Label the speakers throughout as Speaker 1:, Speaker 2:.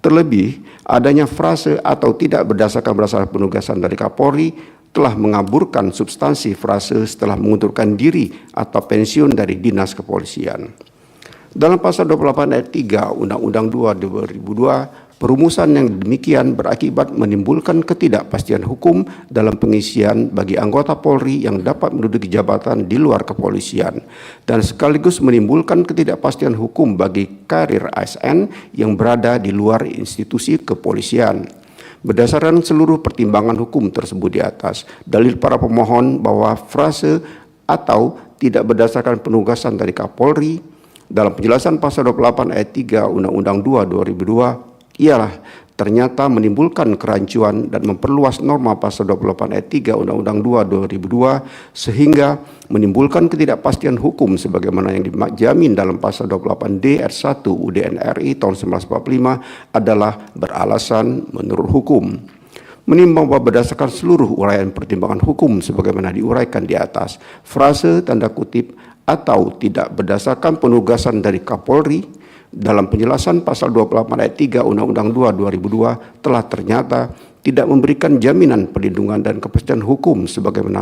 Speaker 1: Terlebih, adanya frase atau tidak berdasarkan penugasan dari Kapolri telah mengaburkan substansi frase setelah mengundurkan diri atau pensiun dari dinas kepolisian. Dalam pasal 28 ayat 3 Undang-Undang 2 2002, perumusan yang demikian berakibat menimbulkan ketidakpastian hukum dalam pengisian bagi anggota Polri yang dapat menduduki jabatan di luar kepolisian dan sekaligus menimbulkan ketidakpastian hukum bagi karir ASN yang berada di luar institusi kepolisian. Berdasarkan seluruh pertimbangan hukum tersebut di atas, dalil para pemohon bahwa frase atau tidak berdasarkan penugasan dari Kapolri dalam penjelasan pasal 28 ayat 3 Undang-Undang 2 2002 ialah ternyata menimbulkan kerancuan dan memperluas norma pasal 28 ayat 3 Undang-Undang 2 2002 sehingga menimbulkan ketidakpastian hukum sebagaimana yang dijamin dalam pasal 28D ayat 1 UUD RI tahun 1945 adalah beralasan menurut hukum. Menimbang bahwa berdasarkan seluruh uraian pertimbangan hukum sebagaimana diuraikan di atas, frase tanda kutip atau tidak berdasarkan penugasan dari Kapolri dalam penjelasan pasal 28 ayat 3 Undang-Undang 2 2002 telah ternyata tidak memberikan jaminan perlindungan dan kepastian hukum sebagaimana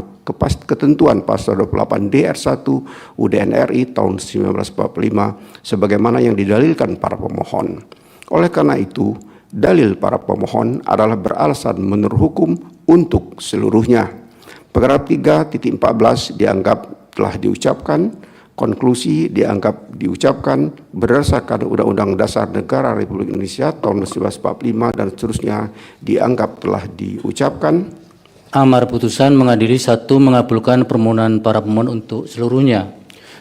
Speaker 1: ketentuan pasal 28D ayat 1 UUD RI tahun 1945 sebagaimana yang didalilkan para pemohon. Oleh karena itu, dalil para pemohon adalah beralasan menurut hukum untuk seluruhnya. Paragraf 3.14 dianggap telah diucapkan, konklusi dianggap diucapkan berdasarkan Undang-Undang Dasar Negara Republik Indonesia tahun 1945 dan seterusnya dianggap telah diucapkan.
Speaker 2: Amar putusan mengadili 1. Mengabulkan permohonan para pemohon untuk seluruhnya.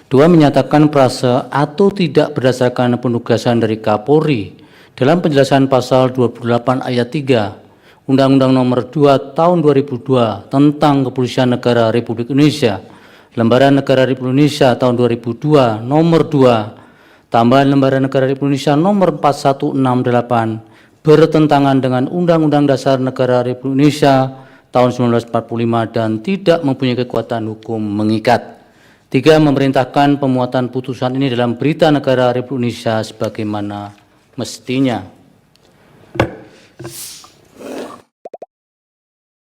Speaker 2: 2. Menyatakan frase atau tidak berdasarkan penugasan dari Kapolri dalam penjelasan pasal 28 ayat 3 Undang-Undang Nomor 2 Tahun 2002 tentang Kepolisian Negara Republik Indonesia, Lembaran Negara Republik Indonesia tahun 2002 Nomor 2, tambahan Lembaran Negara Republik Indonesia Nomor 4168 bertentangan dengan Undang-Undang Dasar Negara Republik Indonesia tahun 1945 dan tidak mempunyai kekuatan hukum mengikat. 3. Memerintahkan pemuatan putusan ini dalam Berita Negara Republik Indonesia sebagaimana mestinya.